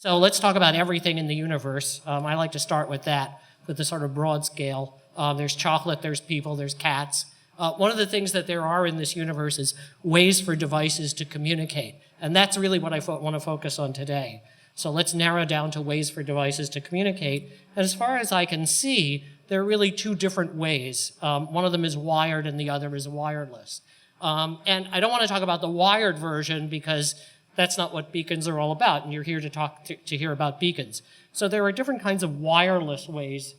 So let's talk about everything in the universe. I like to start with that, with the sort of broad scale. There's chocolate, there's people, there's cats. One of the things that there are in this universe is ways for devices to communicate. And that's really what I want to focus on today. So let's narrow down to ways for devices to communicate. And as far as I can see, there are really two different ways. One of them is wired and the other is wireless. And I don't want to talk about the wired version because that's not what beacons are all about, and you're here to hear about beacons. So there are different kinds of wireless ways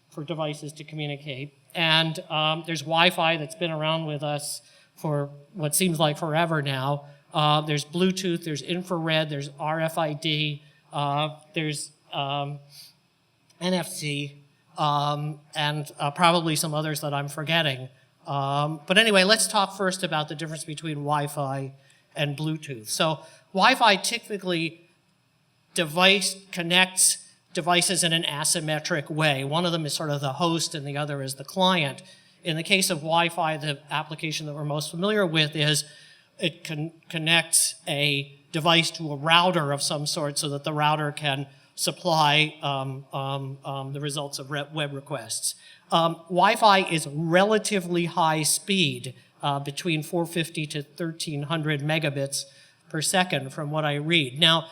for devices to communicate. And there's Wi-Fi that's been around with us for what seems like forever now. There's Bluetooth, there's infrared, there's RFID, there's NFC, and probably some others that I'm forgetting. But anyway, let's talk first about the difference between Wi-Fi and Bluetooth. So Wi-Fi typically connects devices in an asymmetric way. One of them is sort of the host and the other is the client. In the case of Wi-Fi, the application that we're most familiar with is it connects a device to a router of some sort so that the router can supply the results of web requests. Wi-Fi is relatively high speed, between 450 to 1300 megabits per second from what I read. Now,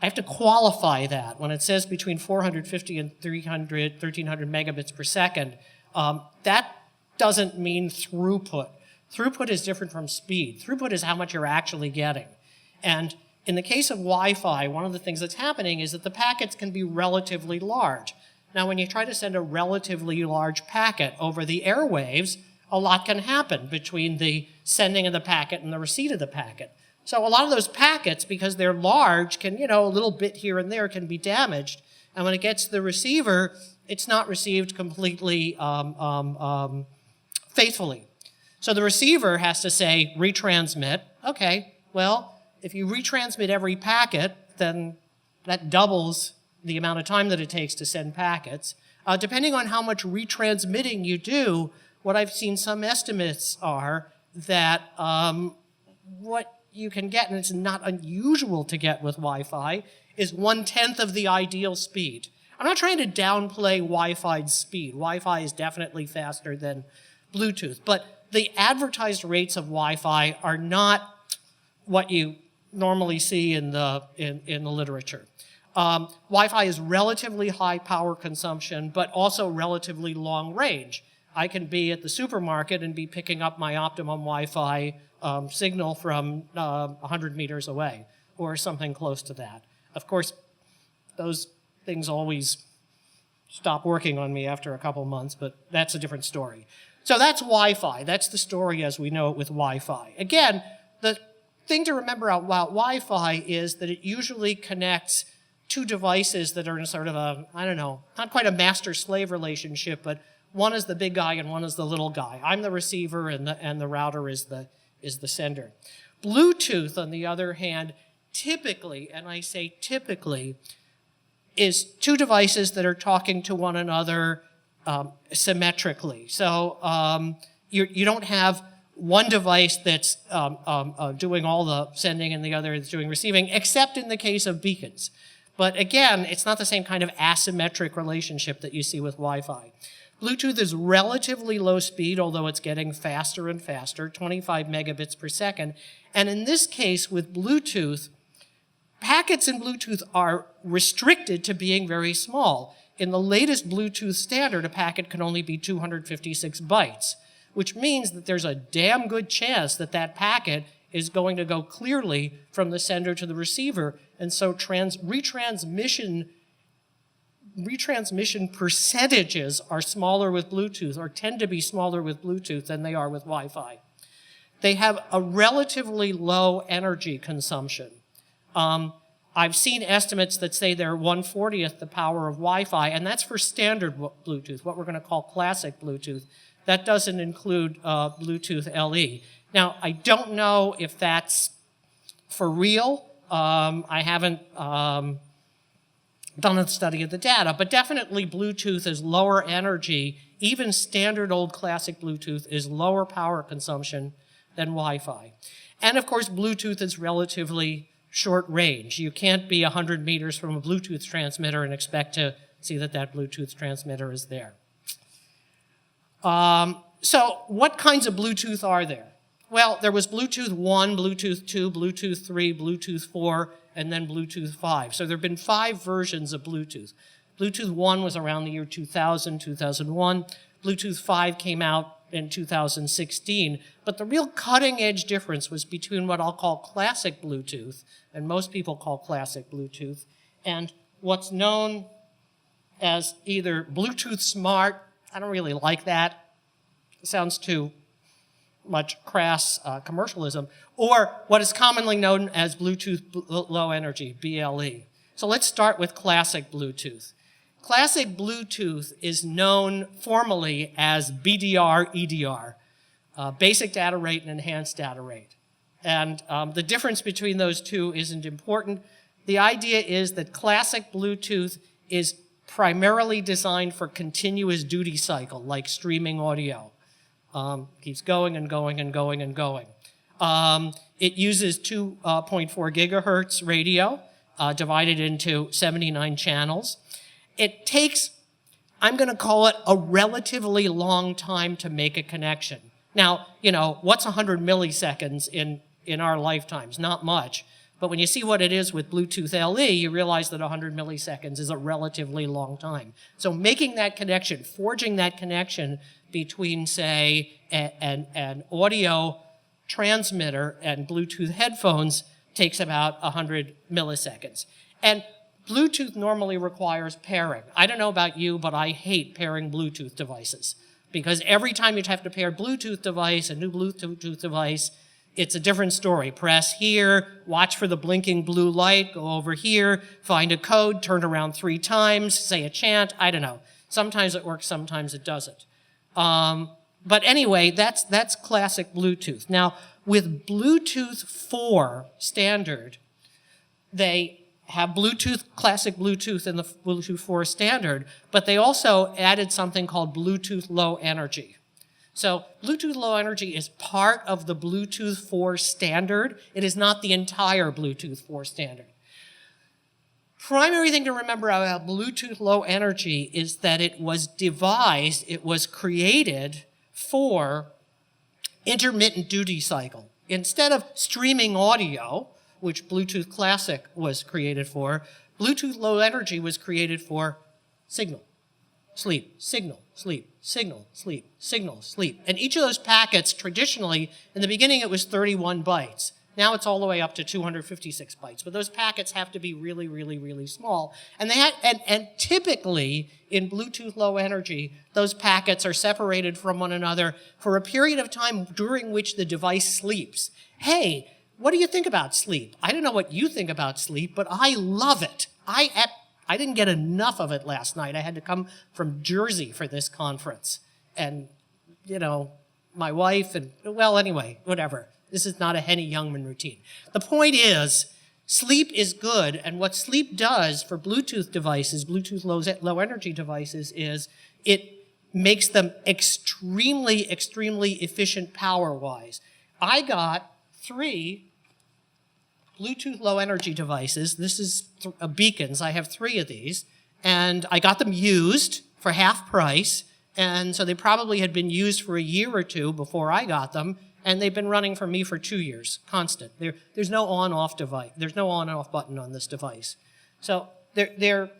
I have to qualify that. When it says between 450 and 1300 megabits per second, that doesn't mean throughput. Throughput is different from speed. Throughput is how much you're actually getting. And in the case of Wi-Fi, one of the things that's happening is that the packets can be relatively large. Now, when you try to send a relatively large packet over the airwaves, a lot can happen between the sending of the packet and the receipt of the packet. So a lot of those packets, because they're large, can, a little bit here and there can be damaged. And when it gets to the receiver, it's not received completely faithfully. So the receiver has to say, retransmit. Okay, well, if you retransmit every packet, then that doubles the amount of time that it takes to send packets. Depending on how much retransmitting you do, what I've seen some estimates are that what you can get, and it's not unusual to get with Wi-Fi, is 1/10 of the ideal speed. I'm not trying to downplay Wi-Fi's speed. Wi-Fi is definitely faster than Bluetooth, but the advertised rates of Wi-Fi are not what you normally see in the literature. Wi-Fi is relatively high power consumption, but also relatively long range. I can be at the supermarket and be picking up my optimum Wi-Fi signal from 100 meters away, or something close to that. Of course, those things always stop working on me after a couple months, but that's a different story. So that's Wi-Fi. That's the story as we know it with Wi-Fi. Again, the thing to remember about Wi-Fi is that it usually connects two devices that are in sort of a, not quite a master-slave relationship, but one is the big guy and one is the little guy. I'm the receiver and the router is the sender. Bluetooth, on the other hand, typically, and I say typically, is two devices that are talking to one another symmetrically. So you don't have one device that's doing all the sending and the other is doing receiving, except in the case of beacons. But again, it's not the same kind of asymmetric relationship that you see with Wi-Fi. Bluetooth is relatively low speed, although it's getting faster and faster, 25 megabits per second. And in this case, with Bluetooth, packets in Bluetooth are restricted to being very small. In the latest Bluetooth standard, a packet can only be 256 bytes, which means that there's a damn good chance that that packet is going to go clearly from the sender to the receiver. And so retransmission percentages are smaller with Bluetooth, or tend to be smaller with Bluetooth than they are with Wi-Fi. They have a relatively low energy consumption. I've seen estimates that say they're 1/40th the power of Wi-Fi, and that's for standard Bluetooth, what we're going to call classic Bluetooth. That doesn't include Bluetooth LE. Now, I don't know if that's for real. I haven't done a study of the data, but definitely Bluetooth is lower energy. Even standard old classic Bluetooth is lower power consumption than Wi-Fi. And of course, Bluetooth is relatively short range. You can't be 100 meters from a Bluetooth transmitter and expect to see that that Bluetooth transmitter is there. So what kinds of Bluetooth are there? Well, there was Bluetooth 1, Bluetooth 2, Bluetooth 3, Bluetooth 4, and then Bluetooth 5. So there have been 5 versions of Bluetooth. Bluetooth 1 was around the year 2000, 2001. Bluetooth 5 came out in 2016. But the real cutting-edge difference was between what I'll call classic Bluetooth, and most people call classic Bluetooth, and what's known as either Bluetooth Smart. I don't really like that. It sounds too much crass commercialism, or what is commonly known as Bluetooth Low Energy, BLE. So let's start with classic Bluetooth. Classic Bluetooth is known formally as BDR, EDR, basic data rate and enhanced data rate. And the difference between those two isn't important. The idea is that classic Bluetooth is primarily designed for continuous duty cycle, like streaming audio. Keeps going and going and going and going. It uses 2.4 gigahertz radio divided into 79 channels. It takes, I'm going to call it, a relatively long time to make a connection. Now, you know, what's 100 milliseconds in our lifetimes? Not much. But when you see what it is with Bluetooth LE, you realize that 100 milliseconds is a relatively long time. So making that connection, forging that connection between, say, an audio transmitter and Bluetooth headphones takes about 100 milliseconds. And Bluetooth normally requires pairing. I don't know about you, but I hate pairing Bluetooth devices, because every time you have to pair a Bluetooth device, a new Bluetooth device, it's a different story. Press here, watch for the blinking blue light, go over here, find a code, turn around 3 times, say a chant, I don't know. Sometimes it works, sometimes it doesn't. But anyway, that's classic Bluetooth. Now, with Bluetooth 4 standard, they have Bluetooth, classic Bluetooth in the Bluetooth 4 standard, but they also added something called Bluetooth Low Energy. So Bluetooth Low Energy is part of the Bluetooth 4 standard. It is not the entire Bluetooth 4 standard. Primary thing to remember about Bluetooth Low Energy is that it was devised, it was created for intermittent duty cycle. Instead of streaming audio, which Bluetooth Classic was created for, Bluetooth Low Energy was created for signal, sleep, signal, sleep, signal, sleep, signal, sleep. And each of those packets, traditionally, in the beginning it was 31 bytes. Now it's all the way up to 256 bytes. But those packets have to be really, really, really small. And and typically, in Bluetooth Low Energy, those packets are separated from one another for a period of time during which the device sleeps. Hey, what do you think about sleep? I don't know what you think about sleep, but I love it. I didn't get enough of it last night. I had to come from Jersey for this conference. And, you know, my wife and, well, anyway, whatever. This is not a Henny Youngman routine. The point is, sleep is good, and what sleep does for Bluetooth devices, Bluetooth low energy devices, is it makes them extremely, extremely efficient power-wise. I got 3 Bluetooth Low Energy devices. This is beacons. I have 3 of these, and I got them used for half price, and so they probably had been used for a year or 2 before I got them, and they've been running for me for 2 years, constant. There's no on-off device. There's no on-off button on this device. So they're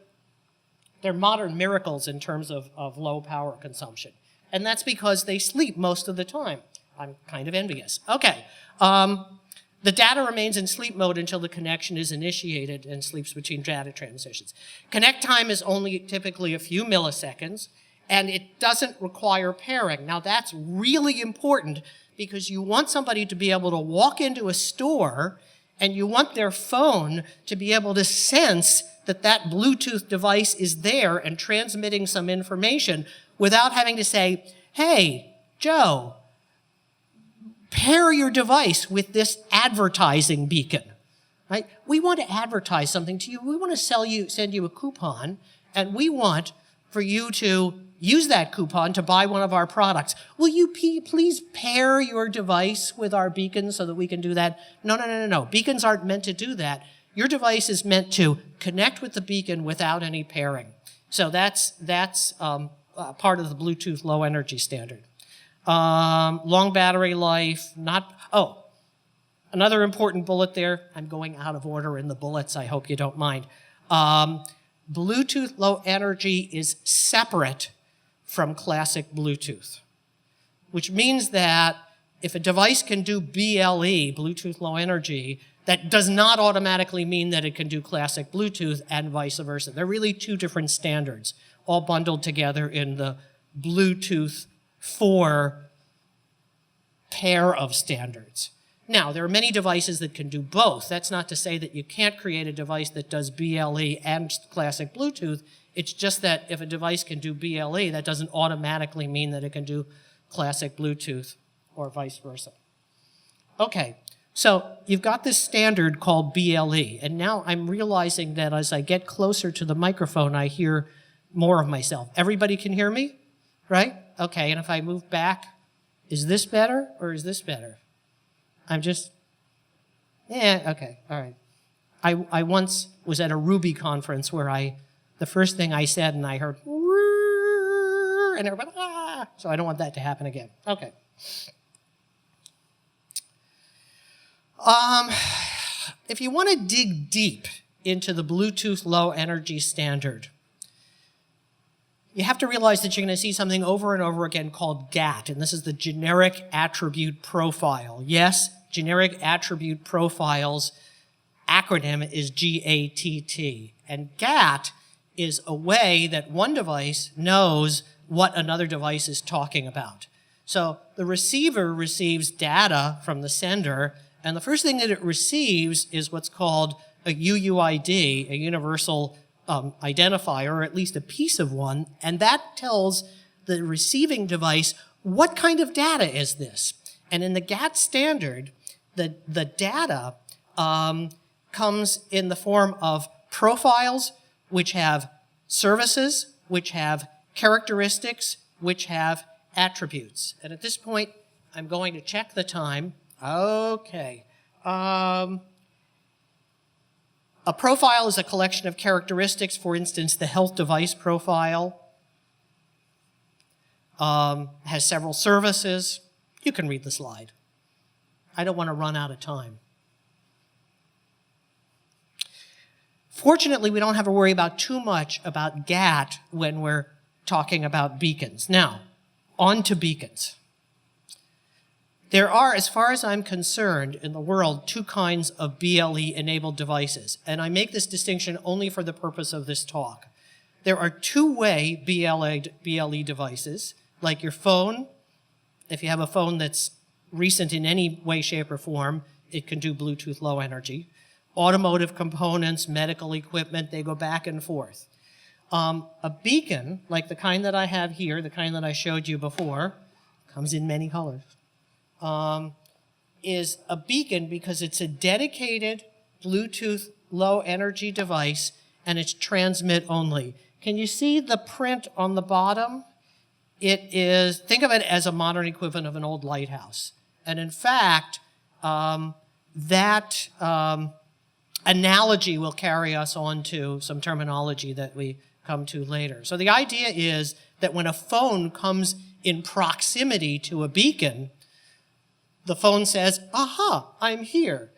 modern miracles in terms of low power consumption. And that's because they sleep most of the time. I'm kind of envious. Okay. The data remains in sleep mode until the connection is initiated and sleeps between data transitions. Connect time is only typically a few milliseconds, and it doesn't require pairing. Now, that's really important because you want somebody to be able to walk into a store and you want their phone to be able to sense that that Bluetooth device is there and transmitting some information without having to say, hey, Joe, pair your device with this advertising beacon, right? We want to advertise something to you. We want to send you a coupon, and we want for you to use that coupon to buy one of our products. Will you please pair your device with our beacon so that we can do that? No. Beacons aren't meant to do that. Your device is meant to connect with the beacon without any pairing. So that's part of the Bluetooth low energy standard. Long battery life, another important bullet there. I'm going out of order in the bullets. I hope you don't mind. Bluetooth low energy is separate from classic Bluetooth, which means that if a device can do BLE, Bluetooth low energy, that does not automatically mean that it can do classic Bluetooth and vice versa. They're really two different standards, all bundled together in the Bluetooth 4 pair of standards. Now, there are many devices that can do both. That's not to say that you can't create a device that does BLE and classic Bluetooth. It's just that if a device can do BLE, that doesn't automatically mean that it can do classic Bluetooth or vice versa. Okay, so you've got this standard called BLE, and now I'm realizing that as I get closer to the microphone, I hear more of myself. Everybody can hear me, right? Okay, and if I move back, is this better or is this better? Okay, all right. I once was at a Ruby conference where the first thing I said and I heard, and everybody, ah! So I don't want that to happen again. Okay. If you want to dig deep into the Bluetooth low energy standard, you have to realize that you're going to see something over and over again called GATT, and this is the Generic Attribute Profile. Yes, Generic Attribute Profile's acronym is GATT, and GATT is a way that one device knows what another device is talking about. So the receiver receives data from the sender, and the first thing that it receives is what's called a UUID, a universal identifier, or at least a piece of one, and that tells the receiving device what kind of data is this. And in the GATT standard, the data comes in the form of profiles, which have services, which have characteristics, which have attributes. And at this point, I'm going to check the time. Okay. A profile is a collection of characteristics. For instance, the health device profile has several services. You can read the slide. I don't want to run out of time. Fortunately, we don't have to worry about too much about GATT when we're talking about beacons. Now, on to beacons. There are, as far as I'm concerned, in the world, two kinds of BLE-enabled devices, and I make this distinction only for the purpose of this talk. There are two-way BLE devices, like your phone. If you have a phone that's recent in any way, shape, or form, it can do Bluetooth low energy. Automotive components, medical equipment, they go back and forth. A beacon, like the kind that I have here, the kind that I showed you before, comes in many colors, is a beacon because it's a dedicated Bluetooth low energy device and it's transmit only. Can you see the print on the bottom? It is, think of it as a modern equivalent of an old lighthouse. And in fact, that analogy will carry us on to some terminology that we come to later. So the idea is that when a phone comes in proximity to a beacon, the phone says, aha, I'm here.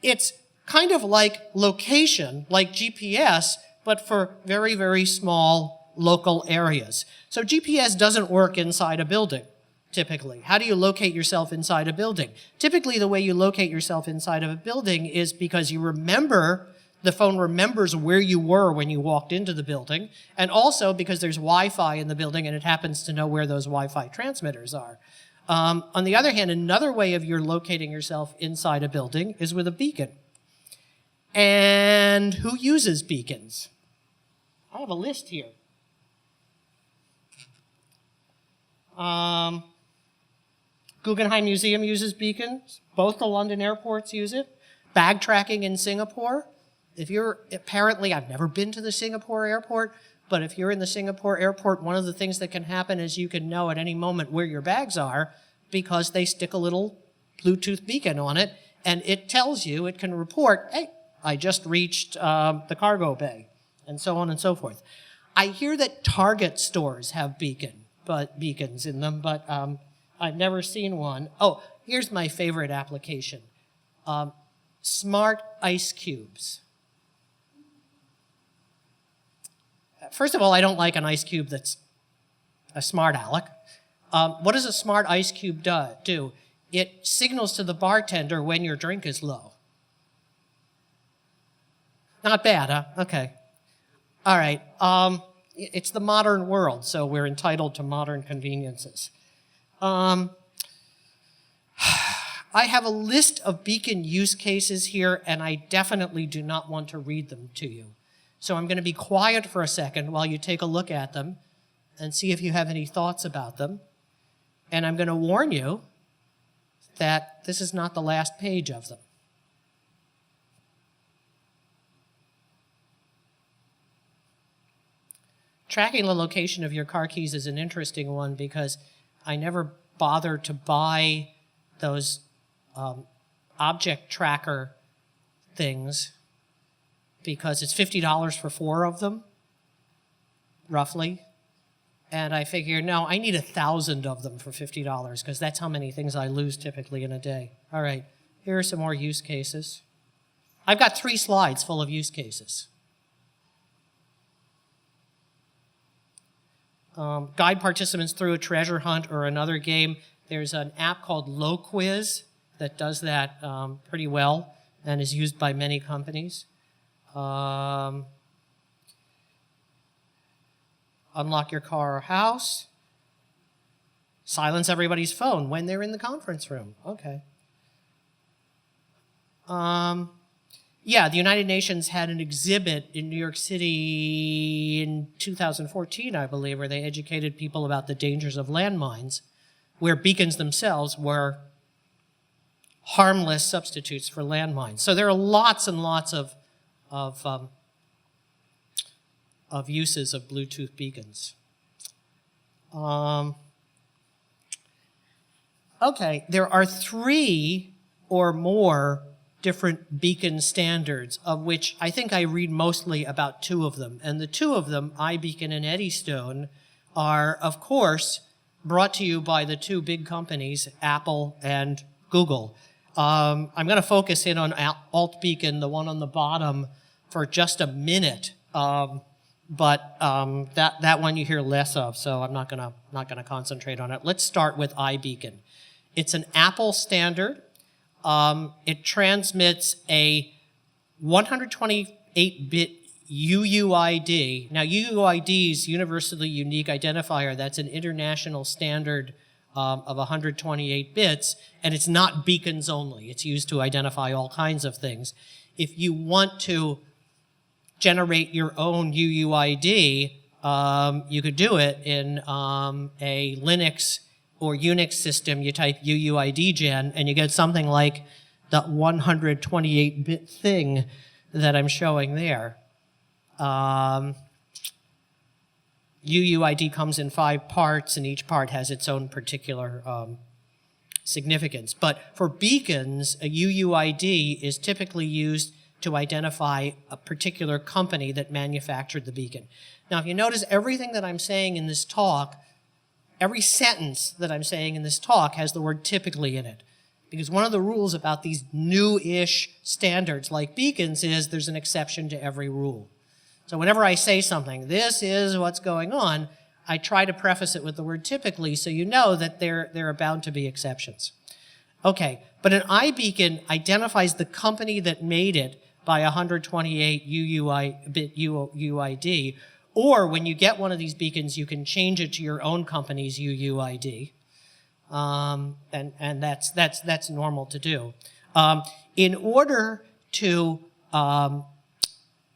It's kind of like location, like GPS, but for very, very small local areas. So GPS doesn't work inside a building, typically. How do you locate yourself inside a building? Typically, the way you locate yourself inside of a building is because you remember, the phone remembers where you were when you walked into the building, and also because there's Wi-Fi in the building and it happens to know where those Wi-Fi transmitters are. On the other hand, another way of your locating yourself inside a building is with a beacon. And who uses beacons? I have a list here. Guggenheim Museum uses beacons. Both the London airports use it. Bag tracking in Singapore. If you're, apparently, I've never been to the Singapore airport, But if you're in the Singapore airport, one of the things that can happen is you can know at any moment where your bags are because they stick a little Bluetooth beacon on it, and it tells you, it can report, hey, I just reached the cargo bay, and so on and so forth. I hear that Target stores have beacons in them, but I've never seen one. Oh, here's my favorite application. Smart ice cubes. First of all, I don't like an ice cube that's a smart aleck. What does a smart ice cube do? It signals to the bartender when your drink is low. Not bad, huh? Okay. All right. It's the modern world, so we're entitled to modern conveniences. I have a list of beacon use cases here, and I definitely do not want to read them to you. So I'm going to be quiet for a second while you take a look at them and see if you have any thoughts about them. And I'm going to warn you that this is not the last page of them. Tracking the location of your car keys is an interesting one because I never bother to buy those object tracker things because it's $50 for 4 of them, roughly. And I figure, no, I need 1,000 of them for $50 because that's how many things I lose typically in a day. All right, here are some more use cases. I've got 3 slides full of use cases. Guide participants through a treasure hunt or another game. There's an app called Low Quiz that does that pretty well and is used by many companies. Unlock your car or house. Silence everybody's phone when they're in the conference room. Okay. Yeah, the United Nations had an exhibit in New York City in 2014, I believe, where they educated people about the dangers of landmines, where beacons themselves were harmless substitutes for landmines. So there are lots and lots of uses of Bluetooth beacons. Okay, there are 3 or more different beacon standards, of which I think I read mostly about 2 of them. And the 2 of them, iBeacon and Eddystone, are, of course, brought to you by the 2 big companies, Apple and Google. I'm going to focus in on AltBeacon, the one on the bottom, for just a minute. But that one you hear less of, so I'm not gonna concentrate on it. Let's start with iBeacon. It's an Apple standard. It transmits a 128-bit UUID. Now, UUID is Universally Unique Identifier. That's an international standard of 128 bits, and it's not beacons only. It's used to identify all kinds of things. If you want to generate your own UUID, you could do it in a Linux or Unix system. You type UUID gen, and you get something like the 128-bit thing that I'm showing there. UUID comes in 5 parts, and each part has its own particular significance. But for beacons, a UUID is typically used to identify a particular company that manufactured the beacon. Now, if you notice, everything that I'm saying in this talk, every sentence that I'm saying in this talk has the word typically in it. Because one of the rules about these new-ish standards like beacons is there's an exception to every rule. So whenever I say something, this is what's going on, I try to preface it with the word typically so you know that there are bound to be exceptions. Okay, but an iBeacon identifies the company that made it by 128 bit UUID, or when you get one of these beacons, you can change it to your own company's UUID, and that's normal to do. In order to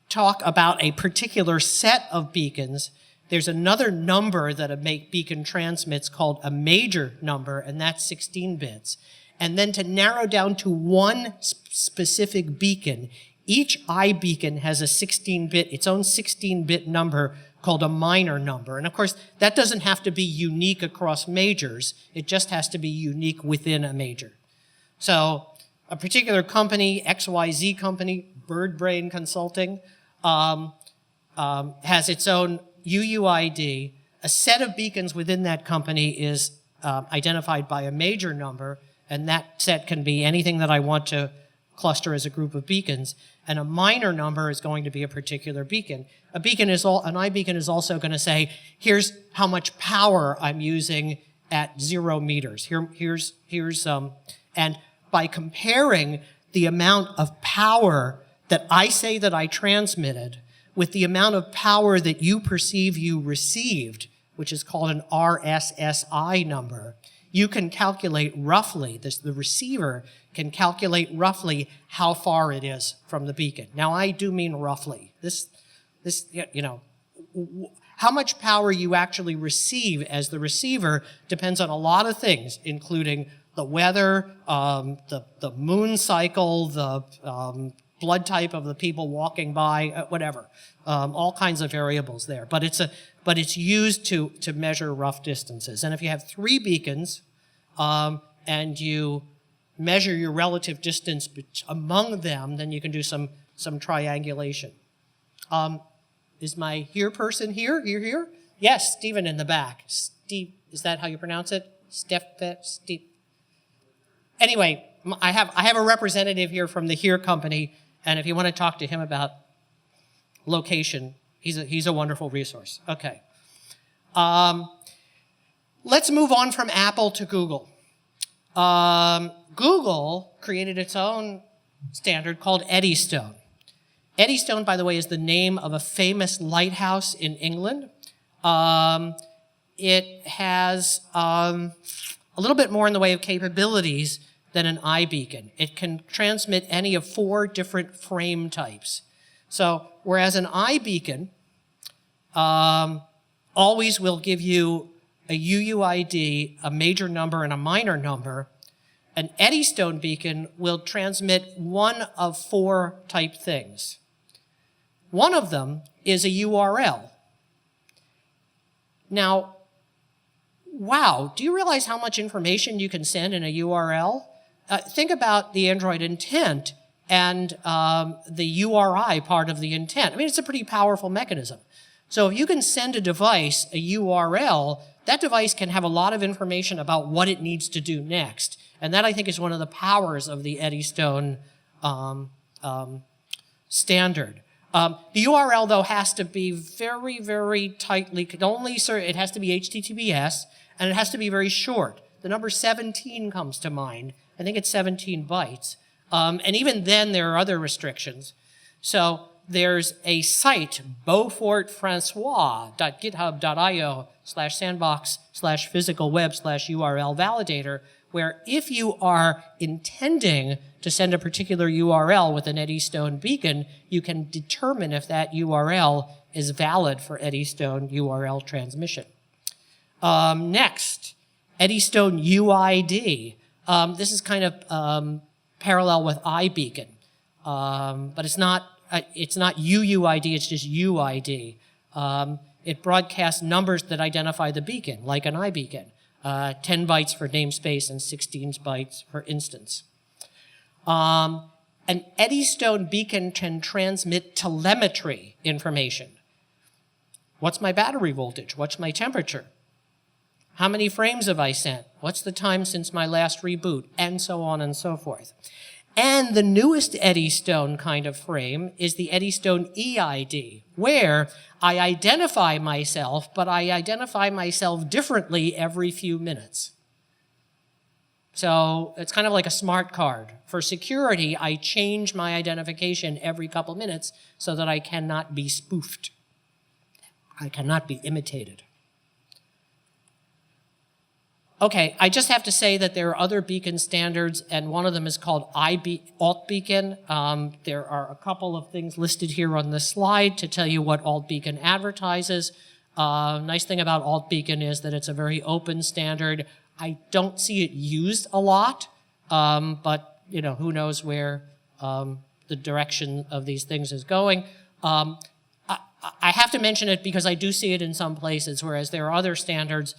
talk about a particular set of beacons, there's another number that a beacon transmits called a major number, and that's 16 bits. And then to narrow down to one specific beacon, each iBeacon has a its own 16-bit number called a minor number. And of course, that doesn't have to be unique across majors. It just has to be unique within a major. So a particular company, XYZ company, Burd Consulting, has its own UUID. A set of beacons within that company is identified by a major number, and that set can be anything that I want to cluster as a group of beacons, and a minor number is going to be a particular beacon. An iBeacon is also going to say, here's how much power I'm using at 0 meters. And by comparing the amount of power that I say that I transmitted with the amount of power that you perceive you received, which is called an RSSI number, you can calculate roughly, the receiver can calculate roughly how far it is from the beacon. Now, I do mean roughly. How much power you actually receive as the receiver depends on a lot of things, including the weather, the moon cycle, the blood type of the people walking by, whatever. All kinds of variables there. But it's used to measure rough distances. And if you have 3 beacons and you measure your relative distance among them, then you can do some triangulation. Is my here person here? Here? Yes, Stephen in the back. Steve, is that how you pronounce it? Steve. Anyway, I have a representative here from the Here company, and if you want to talk to him about location, he's a wonderful resource. Okay. Let's move on from Apple to Google. Google created its own standard called Eddystone. Eddystone, by the way, is the name of a famous lighthouse in England. It has a little bit more in the way of capabilities than an iBeacon. It can transmit any of 4 different frame types. So whereas an iBeacon always will give you a UUID, a major number, and a minor number, an Eddystone beacon will transmit one of 4 type things. One of them is a URL. Now, wow, do you realize how much information you can send in a URL? Think about the Android intent and the URI part of the intent. I mean, it's a pretty powerful mechanism. So if you can send a device a URL, that device can have a lot of information about what it needs to do next. And that, I think, is one of the powers of the Eddystone standard. The URL, though, has to be very, very tightly, it has to be HTTPS, and it has to be very short. The number 17 comes to mind. I think it's 17 bytes. And even then, there are other restrictions. So there's a site, beaufortfrancois.github.io/sandbox/physicalweb/URL validator, where if you are intending to send a particular URL with an Eddystone beacon, you can determine if that URL is valid for Eddystone URL transmission. Next, Eddystone UID. This is kind of parallel with iBeacon, but it's not UUID, it's just UID. It broadcasts numbers that identify the beacon, like an iBeacon. 10 bytes for namespace and 16 bytes for instance. An Eddystone beacon can transmit telemetry information. What's my battery voltage? What's my temperature? How many frames have I sent? What's the time since my last reboot? And so on and so forth. And the newest Eddystone kind of frame is the Eddystone EID, where I identify myself, but I identify myself differently every few minutes. So it's kind of like a smart card. For security, I change my identification every couple minutes so that I cannot be spoofed. I cannot be imitated. Okay, I just have to say that there are other beacon standards, and one of them is called Alt-Beacon. There are a couple of things listed here on this slide to tell you what Alt-Beacon advertises. Nice thing about Alt-Beacon is that it's a very open standard. I don't see it used a lot, but who knows where the direction of these things is going. I have to mention it because I do see it in some places, whereas there are other standards,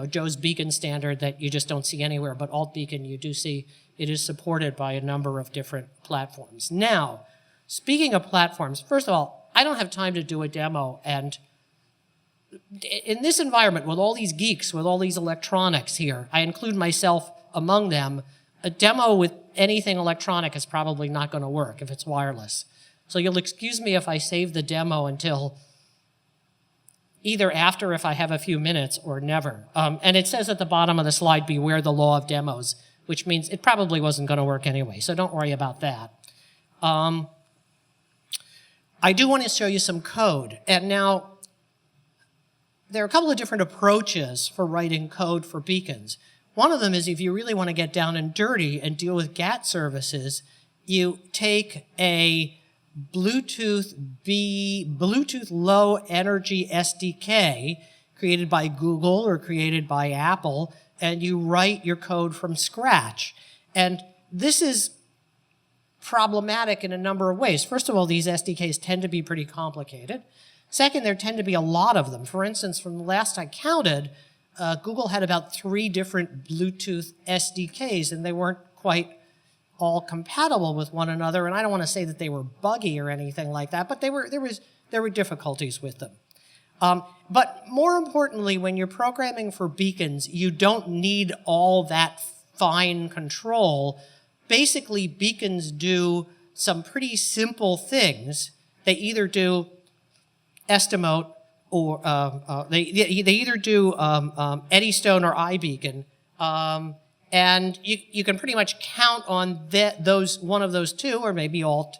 Joe's Beacon standard that you just don't see anywhere, but Alt Beacon you do see it is supported by a number of different platforms. Now, speaking of platforms, first of all, I don't have time to do a demo, and in this environment with all these geeks, with all these electronics here, I include myself among them, a demo with anything electronic is probably not going to work if it's wireless. So you'll excuse me if I save the demo until either after if I have a few minutes or never. And it says at the bottom of the slide, beware the law of demos, which means it probably wasn't going to work anyway, so don't worry about that. I do want to show you some code. And now, there are a couple of different approaches for writing code for beacons. One of them is if you really want to get down and dirty and deal with GATT services, you take a Bluetooth Low Energy SDK created by Google or created by Apple, and you write your code from scratch. And this is problematic in a number of ways. First of all, these SDKs tend to be pretty complicated. Second, there tend to be a lot of them. For instance, from the last I counted, Google had about 3 different Bluetooth SDKs, and they weren't quite all compatible with one another. And I don't want to say that they were buggy or anything like that, but there were difficulties with them. But more importantly, when you're programming for beacons, you don't need all that fine control. Basically, beacons do some pretty simple things. They either do Estimote or they either do Eddystone or iBeacon, and you can pretty much count on one of those two, or maybe Alt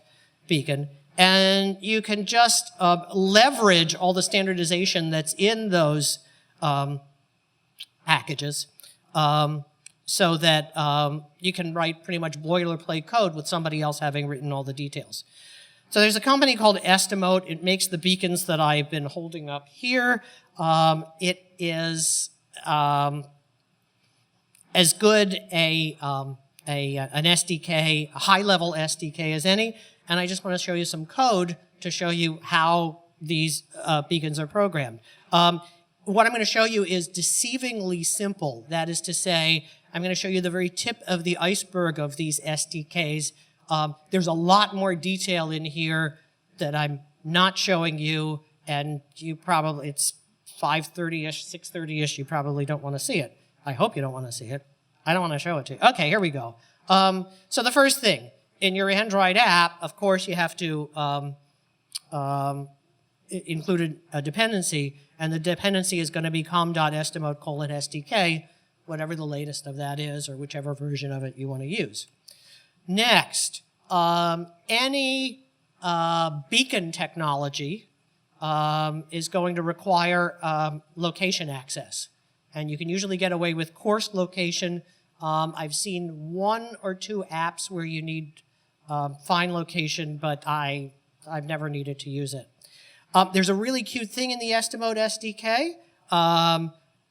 Beacon, and you can just leverage all the standardization that's in those packages so that you can write pretty much boilerplate code with somebody else having written all the details. So there's a company called Estimote. It makes the beacons that I've been holding up here. It is as good an SDK, a high-level SDK as any, and I just want to show you some code to show you how these beacons are programmed. What I'm going to show you is deceivingly simple. That is to say, I'm going to show you the very tip of the iceberg of these SDKs. There's a lot more detail in here that I'm not showing you, and you probably, it's 5:30-ish, 6:30-ish, you probably don't want to see it. I hope you don't want to see it. I don't want to show it to you. Okay, here we go. So the first thing, in your Android app, of course, you have to include a dependency, and the dependency is going to be com.estimote:/SDK, whatever the latest of that is, or whichever version of it you want to use. Next, any beacon technology is going to require location access. And you can usually get away with coarse location. I've seen 1 or 2 apps where you need fine location, but I've never needed to use it. There's a really cute thing in the Estimote SDK.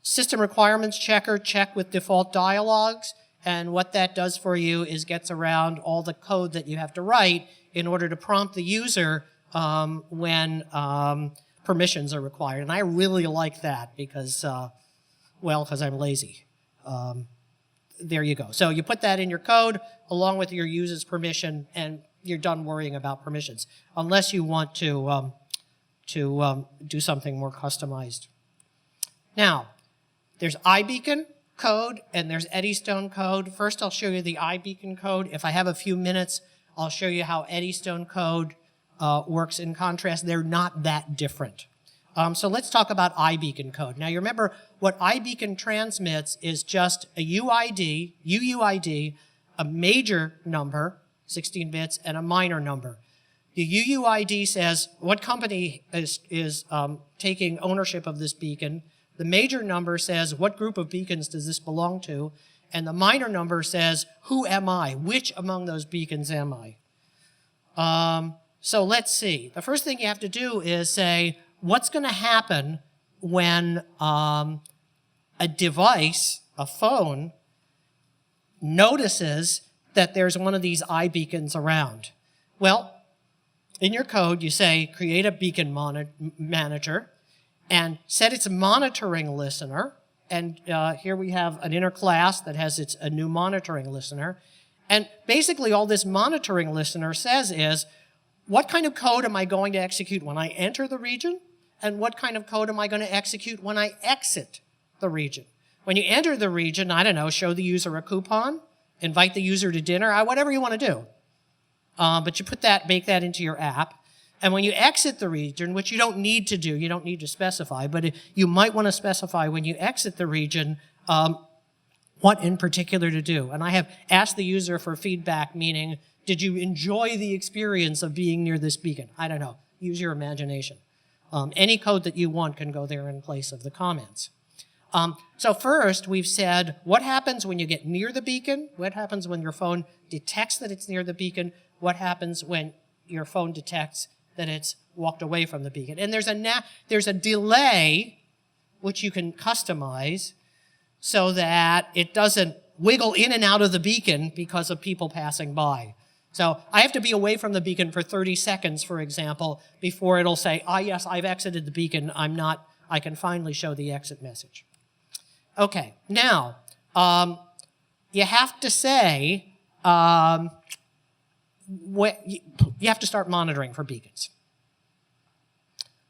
System requirements checker, check with default dialogues. And what that does for you is gets around all the code that you have to write in order to prompt the user when permissions are required. And I really like that because, because I'm lazy. There you go. So you put that in your code along with your user's permission, and you're done worrying about permissions, unless you want to do something more customized. Now, there's iBeacon code and there's Eddystone code. First, I'll show you the iBeacon code. If I have a few minutes, I'll show you how Eddystone code works in contrast. They're not that different. So let's talk about iBeacon code. Now, you remember what iBeacon transmits is just a UUID, a major number, 16 bits, and a minor number. The UUID says what company is taking ownership of this beacon. The major number says what group of beacons does this belong to. And the minor number says who am I? Which among those beacons am I? So let's see. The first thing you have to do is say, what's going to happen when a device, a phone, notices that there's one of these iBeacons around? Well, in your code, you say create a beacon manager and set its monitoring listener. And here we have an inner class that has a new monitoring listener. And basically all this monitoring listener says is, what kind of code am I going to execute when I enter the region? And what kind of code am I going to execute when I exit the region? When you enter the region, I don't know, show the user a coupon, invite the user to dinner, whatever you want to do. But you bake that into your app. And when you exit the region, which you don't need to do, you don't need to specify, but you might want to specify when you exit the region what in particular to do. And I have asked the user for feedback, meaning, did you enjoy the experience of being near this beacon? I don't know. Use your imagination. Any code that you want can go there in place of the comments. So first, we've said, what happens when you get near the beacon? What happens when your phone detects that it's near the beacon? What happens when your phone detects that it's walked away from the beacon? And there's a delay, which you can customize so that it doesn't wiggle in and out of the beacon because of people passing by. So I have to be away from the beacon for 30 seconds, for example, before it'll say, yes, I've exited the beacon. I can finally show the exit message. Okay, now, you have to say, you have to start monitoring for beacons.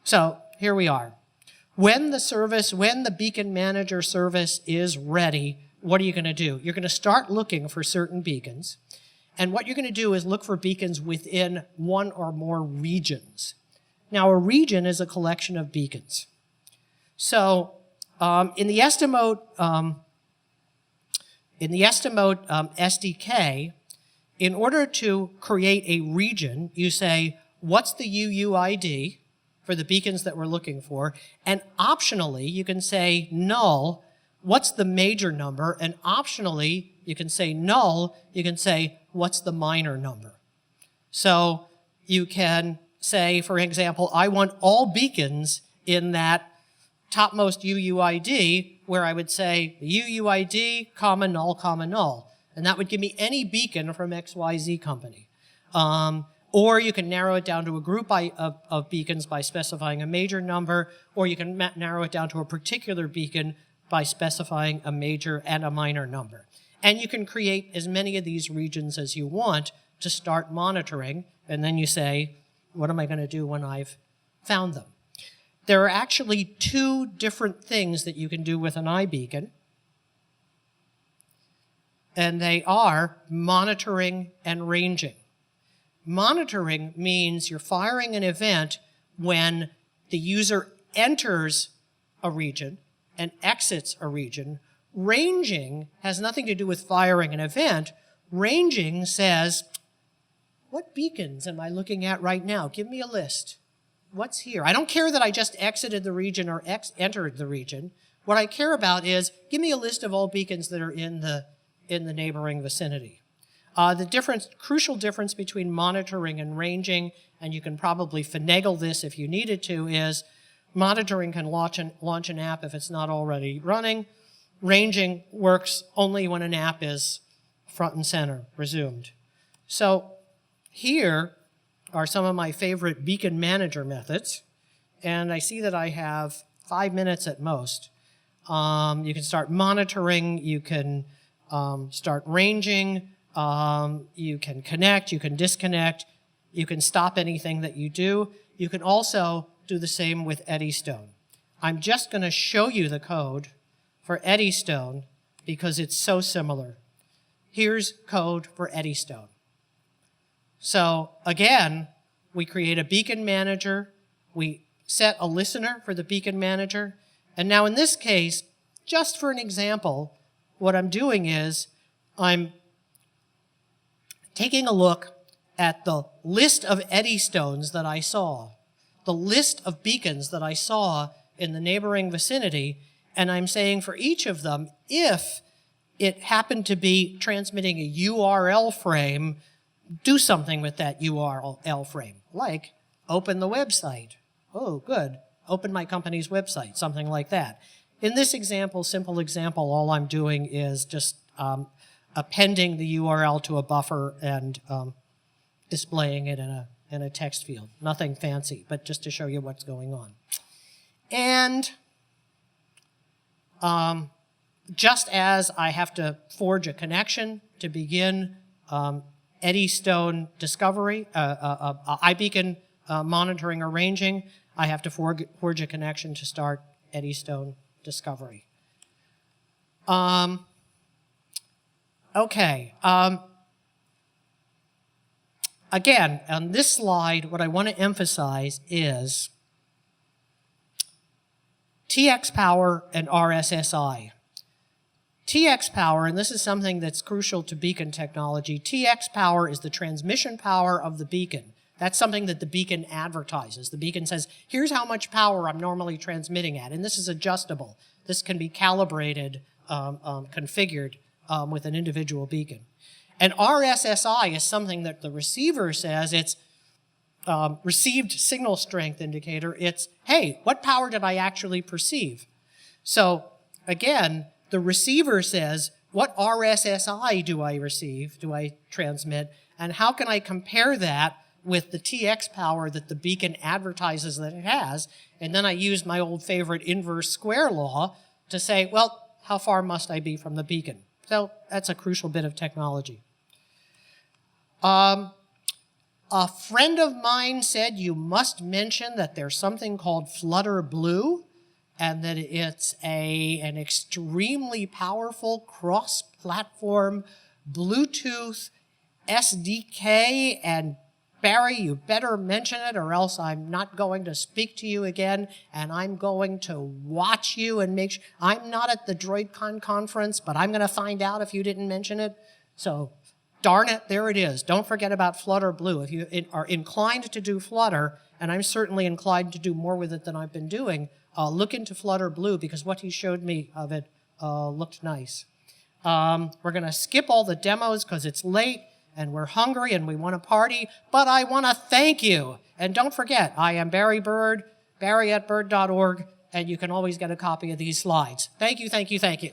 So here we are. When the beacon manager service is ready, what are you going to do? You're going to start looking for certain beacons. And what you're going to do is look for beacons within one or more regions. Now, a region is a collection of beacons. So in the Estimote SDK, in order to create a region, you say, what's the UUID for the beacons that we're looking for? And optionally, you can say null, what's the major number? And optionally, you can say null, you can say, what's the minor number? So you can say, for example, I want all beacons in that topmost UUID, where I would say UUID, null, null. And that would give me any beacon from XYZ company. Or you can narrow it down to a group of beacons by specifying a major number, or you can narrow it down to a particular beacon by specifying a major and a minor number. And you can create as many of these regions as you want to start monitoring, and then you say, what am I going to do when I've found them? There are actually two different things that you can do with an iBeacon, and they are monitoring and ranging. Monitoring means you're firing an event when the user enters a region and exits a region. Ranging has nothing to do with firing an event. Ranging says, what beacons am I looking at right now? Give me a list. What's here? I don't care that I just exited the region or entered the region. What I care about is, give me a list of all beacons that are in the neighboring vicinity. The crucial difference between monitoring and ranging, and you can probably finagle this if you needed to, is monitoring can launch an app if it's not already running. Ranging works only when an app is front and center, resumed. So here are some of my favorite beacon manager methods, and I see that I have 5 minutes at most. You can start monitoring, you can start ranging, you can connect, you can disconnect, you can stop anything that you do. You can also do the same with Eddystone. I'm just going to show you the code for Eddystone because it's so similar. Here's code for Eddystone. So again, we create a beacon manager, we set a listener for the beacon manager, and now in this case, just for an example, what I'm doing is I'm taking a look at the list of Eddystones that I saw, the list of beacons that I saw in the neighboring vicinity, and I'm saying for each of them, if it happened to be transmitting a URL frame, do something with that URL frame, like open the website. Oh, good. Open my company's website, something like that. In this example, simple example, all I'm doing is just appending the URL to a buffer and displaying it in and a text field. Nothing fancy, but just to show you what's going on. And just as I have to forge a connection to begin Eddystone discovery, iBeacon monitoring or ranging, I have to forge a connection to start Eddystone discovery. Okay. Again, on this slide, what I want to emphasize is TX power and RSSI. TX power, and this is something that's crucial to beacon technology, TX power is the transmission power of the beacon. That's something that the beacon advertises. The beacon says, here's how much power I'm normally transmitting at, and this is adjustable. This can be calibrated, configured with an individual beacon. And RSSI is something that the receiver says it's received signal strength indicator. It's, hey, what power did I actually perceive? So again, the receiver says, what RSSI do I receive, do I transmit, and how can I compare that with the TX power that the beacon advertises that it has? And then I use my old favorite inverse square law to say, well, how far must I be from the beacon? So that's a crucial bit of technology. A friend of mine said you must mention that there's something called Flutter Blue, and that it's an extremely powerful cross-platform Bluetooth SDK, and Barry, you better mention it or else I'm not going to speak to you again, and I'm going to watch you and make sure. I'm not at the Droidcon conference, but I'm going to find out if you didn't mention it. So darn it, there it is. Don't forget about Flutter Blue. If you are inclined to do Flutter, and I'm certainly inclined to do more with it than I've been doing, look into Flutter Blue, because what he showed me of it looked nice. We're going to skip all the demos because it's late and we're hungry and we want to party, but I want to thank you. And don't forget, I am Barry Burd, barry@burd.org, and you can always get a copy of these slides. Thank you, thank you, thank you.